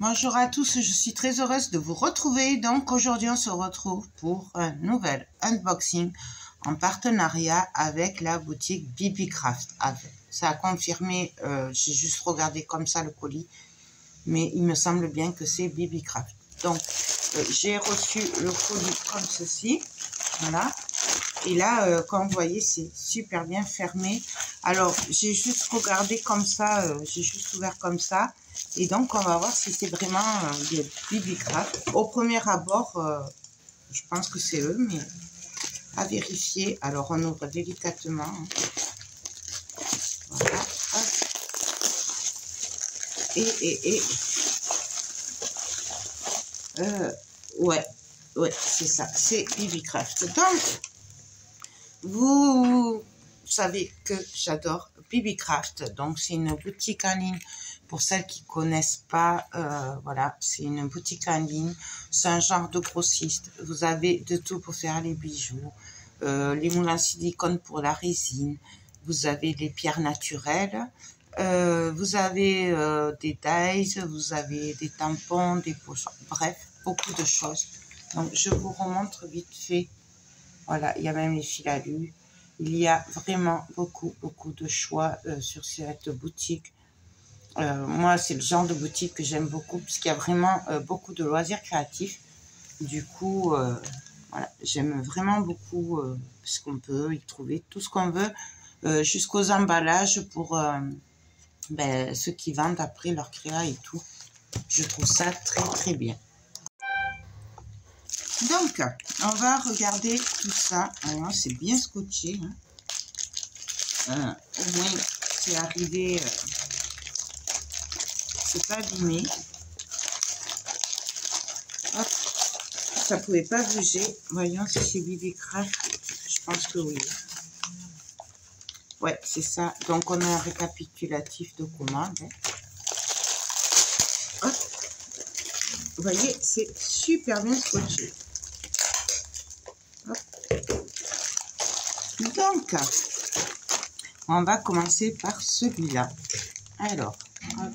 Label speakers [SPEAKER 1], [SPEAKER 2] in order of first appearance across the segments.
[SPEAKER 1] Bonjour à tous, je suis très heureuse de vous retrouver. Donc aujourd'hui on se retrouve pour un nouvel unboxing en partenariat avec la boutique BBcraft. Ça a confirmé, j'ai juste regardé comme ça le colis, mais il me semble bien que c'est BBcraft. Donc j'ai reçu le colis comme ceci, voilà. Et là, comme vous voyez, c'est super bien fermé. Alors, j'ai juste regardé comme ça, j'ai juste ouvert comme ça. Et donc, on va voir si c'est vraiment des BBcraft. Au premier abord, je pense que c'est eux, mais à vérifier. Alors, on ouvre délicatement. Voilà. Ouais, c'est ça, c'est BBcraft. Donc, vous savez que j'adore BBcraft, donc c'est une boutique en ligne. Pour celles qui connaissent pas, voilà, c'est une boutique en ligne. C'est un genre de grossiste. Vous avez de tout pour faire les bijoux, les moules en silicone pour la résine. Vous avez les pierres naturelles. Vous avez des dies, vous avez des tampons, des poches. Bref, beaucoup de choses. Donc, je vous remontre vite fait. Voilà, il y a même les fils à lu. Il y a vraiment beaucoup de choix sur cette boutique. Moi, c'est le genre de boutique que j'aime beaucoup puisqu'il y a vraiment beaucoup de loisirs créatifs. Du coup, voilà, j'aime vraiment beaucoup parce qu'on peut y trouver tout ce qu'on veut, jusqu'aux emballages pour ceux qui vendent après leur créa et tout. Je trouve ça très bien. Donc, on va regarder tout ça. Alors, c'est bien scotché. Hein. Au moins, c'est arrivé... c'est pas abîmé. Hop. Ça pouvait pas bouger. Voyons si c'est BBcraft. Je pense que oui. Ouais, c'est ça. Donc, on a un récapitulatif de commande. Hop. Vous voyez, c'est super bien scotché. Hop. Donc, on va commencer par celui-là. Alors, hop.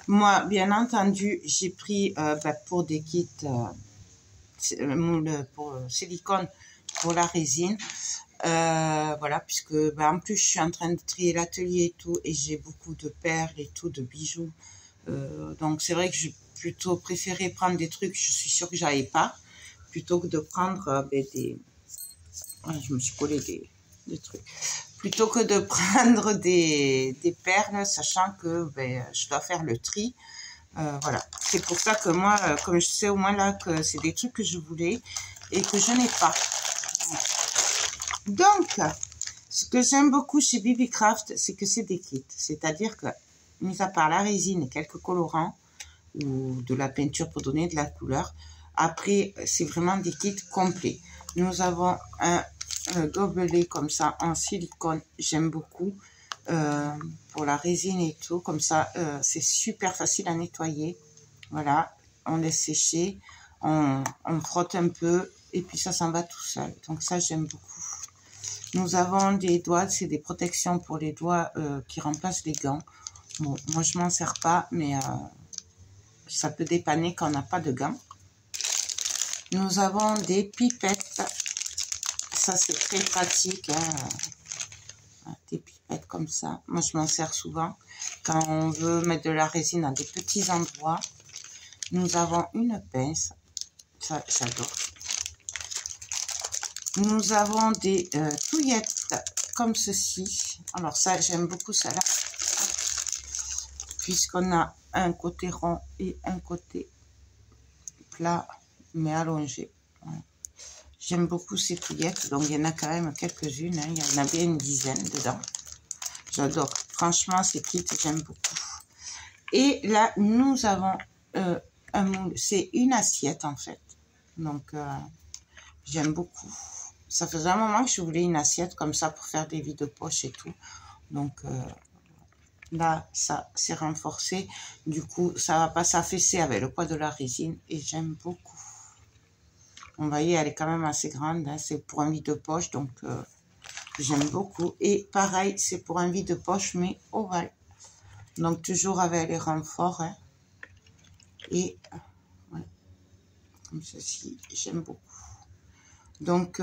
[SPEAKER 1] Moi, bien entendu, j'ai pris pour des kits pour silicone pour la résine. Voilà, puisque en plus, je suis en train de trier l'atelier et tout, et j'ai beaucoup de perles et tout, de bijoux. Donc, c'est vrai que j'ai plutôt préféré prendre des trucs, je suis sûre que j'avais pas, plutôt que de prendre des... Ouais, je me suis collé des trucs. Plutôt que de prendre des perles, sachant que je dois faire le tri. Voilà, c'est pour ça que moi, comme je sais au moins là que c'est des trucs que je voulais et que je n'ai pas. Donc, ce que j'aime beaucoup chez BBcraft, c'est que c'est des kits. C'est-à-dire que, mis à part la résine et quelques colorants ou de la peinture pour donner de la couleur, après, c'est vraiment des kits complets. Nous avons un gobelet comme ça en silicone, j'aime beaucoup. Pour la résine et tout, comme ça, c'est super facile à nettoyer. Voilà, on laisse sécher, on frotte un peu et puis ça s'en va tout seul. Donc ça, j'aime beaucoup. Nous avons des doigts, c'est des protections pour les doigts qui remplacent les gants. Bon, moi je m'en sers pas, mais ça peut dépanner quand on n'a pas de gants. Nous avons des pipettes. Ça, c'est très pratique, hein. Des pipettes comme ça. Moi, je m'en sers souvent quand on veut mettre de la résine à des petits endroits. Nous avons une pince. Ça, j'adore. Nous avons des touillettes comme ceci. Alors ça, j'aime beaucoup ça là. Puisqu'on a un côté rond et un côté plat, mais allongé. J'aime beaucoup ces touillettes. Donc, il y en a quand même quelques-unes. Hein. Il y en a bien une dizaine dedans. J'adore. Franchement, ces kits, j'aime beaucoup. Et là, nous avons un moule. C'est une assiette, en fait. Donc, j'aime beaucoup. Ça faisait un moment que je voulais une assiette comme ça pour faire des vides de poche et tout. Donc, là, ça s'est renforcé. Du coup, ça va pas s'affaisser avec le poids de la résine. Et j'aime beaucoup. Vous voyez, elle est quand même assez grande. Hein. C'est pour un vide de poche, donc... j'aime beaucoup. Et pareil, c'est pour un vide de poche, mais ovale. Donc, toujours avec les renforts. Hein. Et voilà, comme ceci, j'aime beaucoup. Donc,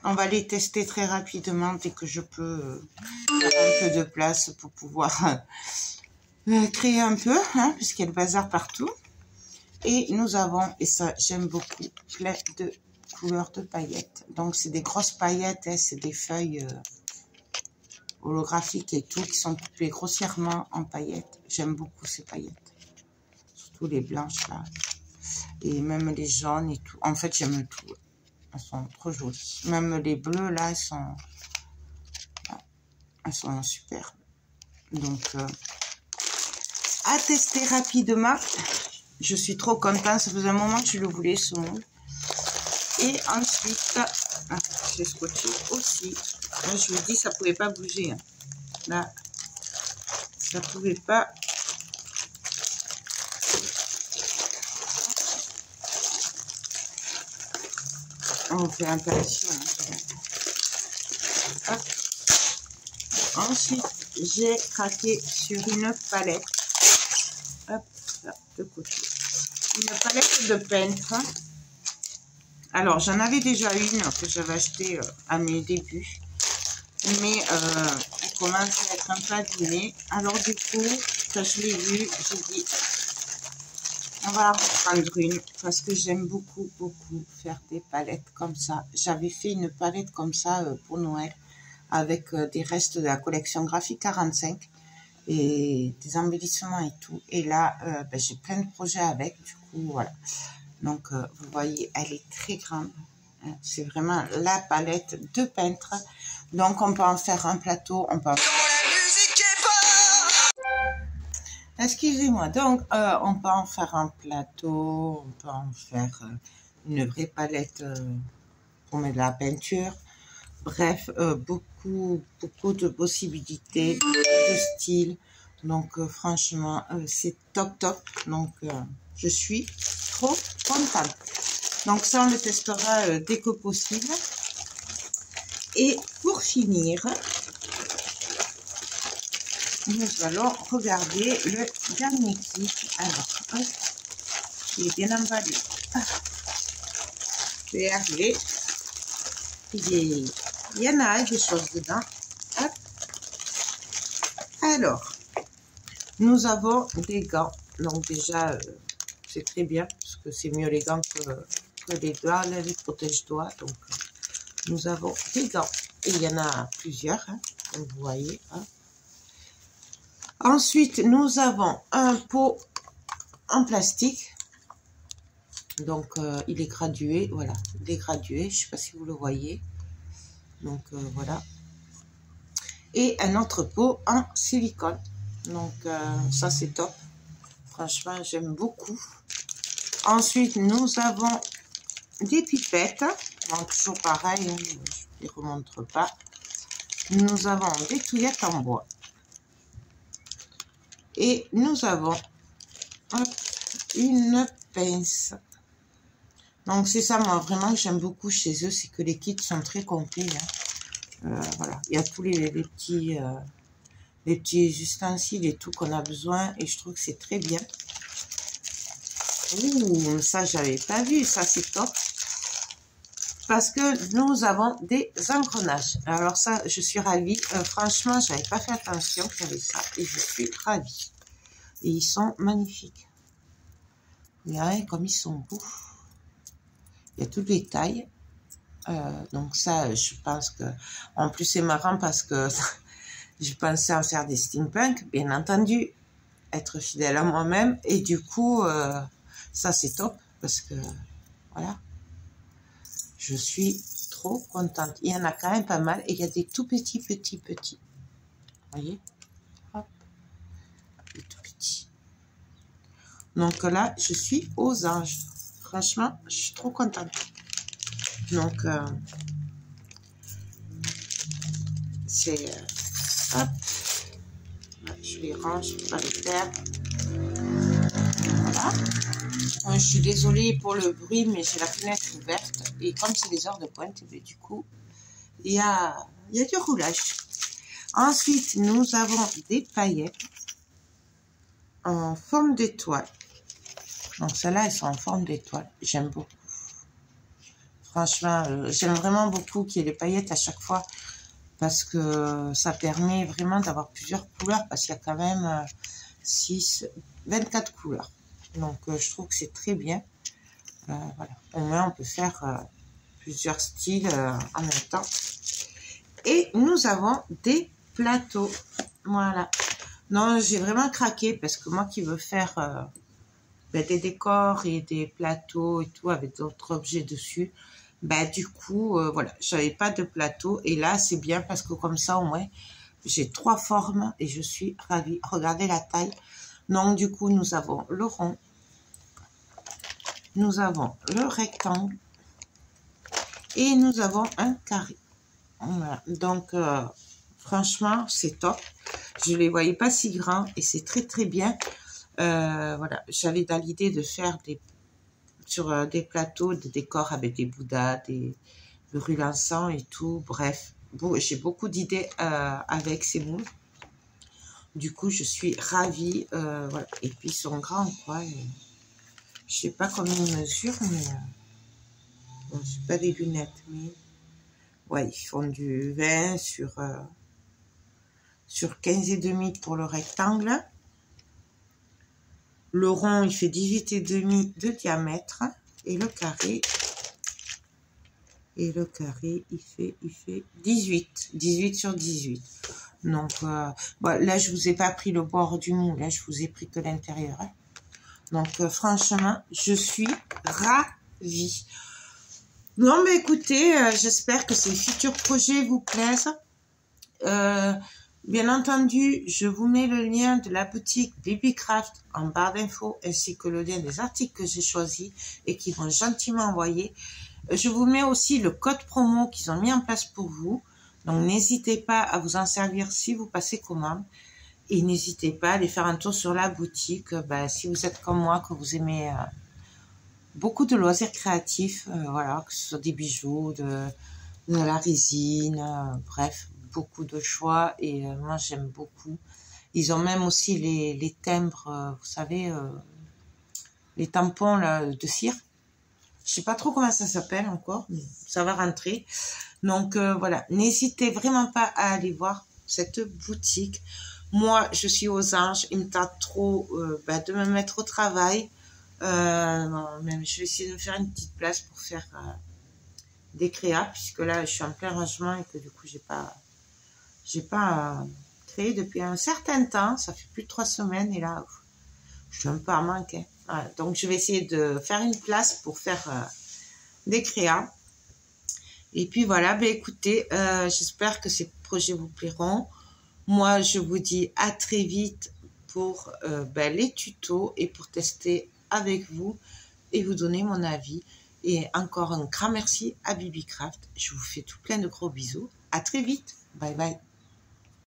[SPEAKER 1] on va les tester très rapidement dès que je peux faire un peu de place pour pouvoir créer un peu, hein, puisqu'il y a le bazar partout. Et nous avons, et ça j'aime beaucoup, plein de couleurs de paillettes. Donc, c'est des grosses paillettes, hein, c'est des feuilles holographiques et tout, qui sont coupées grossièrement en paillettes. J'aime beaucoup ces paillettes. Surtout les blanches, là. Et même les jaunes et tout. En fait, j'aime tout. Elles sont trop jolies. Même les bleus, là, elles sont super. Donc, à tester rapidement. Je suis trop contente. Ça faisait un moment que je le voulais, ce moule. Et ensuite, j'ai scotché aussi. Là, je vous dis, ça pouvait pas bouger. Hein. Là, ça pouvait pas. On fait un peu ici. Hein. Ensuite, j'ai craqué sur une palette. Hop, là, de côté. Une palette de peintre. Alors, j'en avais déjà une que j'avais achetée à mes débuts. Mais elle commence à être un peu abîmée. Alors, du coup, quand je l'ai vue, j'ai dit, on va en reprendre une. Parce que j'aime beaucoup, beaucoup faire des palettes comme ça. J'avais fait une palette comme ça pour Noël. Avec des restes de la collection graphique 45. Et des embellissements et tout. Et là, ben, j'ai plein de projets avec. Du coup, voilà. Donc, vous voyez, elle est très grande. C'est vraiment la palette de peintre. Donc, on peut en faire un plateau. On peut en... Excusez-moi. Donc, on peut en faire un plateau. On peut en faire une vraie palette pour mettre de la peinture. Bref, beaucoup de possibilités, de styles. Donc, franchement, c'est top, top. Donc, je suis trop contente. Donc, ça, on le testera dès que possible. Et pour finir, nous allons regarder le dernier kit. Alors, hop, il est bien emballé. Regardez, il y en a des choses dedans. Hop. Alors, nous avons des gants. Donc déjà, c'est très bien, parce que c'est mieux les gants que les doigts, les protège-doigts. Donc, nous avons des gants. Et il y en a plusieurs, hein, comme vous voyez. Hein. Ensuite, nous avons un pot en plastique. Donc, il est gradué. Voilà, il est gradué. Je ne sais pas si vous le voyez. Donc, voilà. Et un autre pot en silicone. Donc, ça, c'est top. Franchement, j'aime beaucoup. Ensuite, nous avons des pipettes. Donc, toujours pareil, hein, je ne les remontre pas. Nous avons des touillettes en bois. Et nous avons hop, une pince. Donc, c'est ça, moi, vraiment, que j'aime beaucoup chez eux. C'est que les kits sont très complets. Hein. Voilà, il y a tous les petits ustensiles et tout qu'on a besoin. Et je trouve que c'est très bien. Ouh, ça, j'avais pas vu. Ça, c'est top. Parce que nous avons des engrenages. Alors ça, je suis ravie. Franchement, je n'avais pas fait attention qu'il y avait ça. Et je suis ravie. Et ils sont magnifiques. Regardez comme ils sont beaux. Il y a toutes les tailles. Donc ça, je pense que... En plus, c'est marrant parce que je pensais en faire des steampunk. Bien entendu, être fidèle à moi-même. Et du coup, ça, c'est top. Parce que, voilà. Je suis trop contente. Il y en a quand même pas mal. Et il y a des tout petits. Vous voyez? Hop. Des tout petits. Donc là, je suis aux anges. Franchement, je suis trop contente. Donc, c'est... hop. Je les range pour pas les perdre. Voilà. Je suis désolée pour le bruit, mais j'ai la fenêtre ouverte. Et comme c'est des heures de pointe, mais du coup, il y a du roulage. Ensuite, nous avons des paillettes en forme d'étoile. Donc celles-là, elles sont en forme d'étoile. J'aime beaucoup. Franchement, j'aime vraiment beaucoup qu'il y ait les paillettes à chaque fois. Parce que ça permet vraiment d'avoir plusieurs couleurs. Parce qu'il y a quand même 24 couleurs. Donc je trouve que c'est très bien. Voilà. Au moins on peut faire plusieurs styles en même temps. Et nous avons des plateaux. Voilà. Non, j'ai vraiment craqué parce que moi qui veux faire des décors et des plateaux et tout avec d'autres objets dessus, du coup, voilà, j'avais pas de plateau. Et là, c'est bien parce que comme ça, au moins, j'ai 3 formes et je suis ravie. Regardez la taille. Donc, du coup, nous avons le rond. Nous avons le rectangle. Et nous avons un carré. Voilà. Donc, franchement, c'est top. Je les voyais pas si grands et c'est très, très bien. Voilà, j'avais dans l'idée de faire sur des plateaux de décors avec des bouddhas, des brûles encens et tout. Bref, j'ai beaucoup d'idées avec ces moules. Du coup, je suis ravie. Voilà. Et puis, ils sont grands, quoi. Je sais pas combien ils mesurent, mais... bon, je n'ai pas des lunettes, mais... ouais, ils font du 20 sur 15,5 pour le rectangle. Le rond, il fait 18,5 de diamètre. Et le carré, il fait 18. 18 sur 18. Donc, bon, là, je vous ai pas pris le bord du moule. Là, je vous ai pris que l'intérieur. Hein. Donc, franchement, je suis ravie. Non, mais écoutez, j'espère que ces futurs projets vous plaisent. Bien entendu, je vous mets le lien de la boutique Babycraft en barre d'infos ainsi que le lien des articles que j'ai choisis et qui vont gentiment envoyer. Je vous mets aussi le code promo qu'ils ont mis en place pour vous. Donc, n'hésitez pas à vous en servir si vous passez commande. Et n'hésitez pas à aller faire un tour sur la boutique. Si vous êtes comme moi, que vous aimez beaucoup de loisirs créatifs, voilà, que ce soit des bijoux, de la résine, bref. Beaucoup de choix et moi j'aime beaucoup. Ils ont même aussi les timbres, vous savez, les tampons là, de cire. Je sais pas trop comment ça s'appelle encore, mais ça va rentrer. Donc voilà, n'hésitez vraiment pas à aller voir cette boutique. Moi, je suis aux anges, il me tarde trop de me mettre au travail. Même je vais essayer de me faire une petite place pour faire des créas, puisque là je suis en plein rangement et que du coup j'ai pas créé depuis un certain temps, ça fait plus de 3 semaines et là, je suis un peu en manque. Hein. Voilà, donc, je vais essayer de faire une place pour faire des créas. Et puis voilà, écoutez, j'espère que ces projets vous plairont. Moi, je vous dis à très vite pour les tutos et pour tester avec vous et vous donner mon avis. Et encore un grand merci à Babycraft. Je vous fais tout plein de gros bisous. À très vite. Bye bye.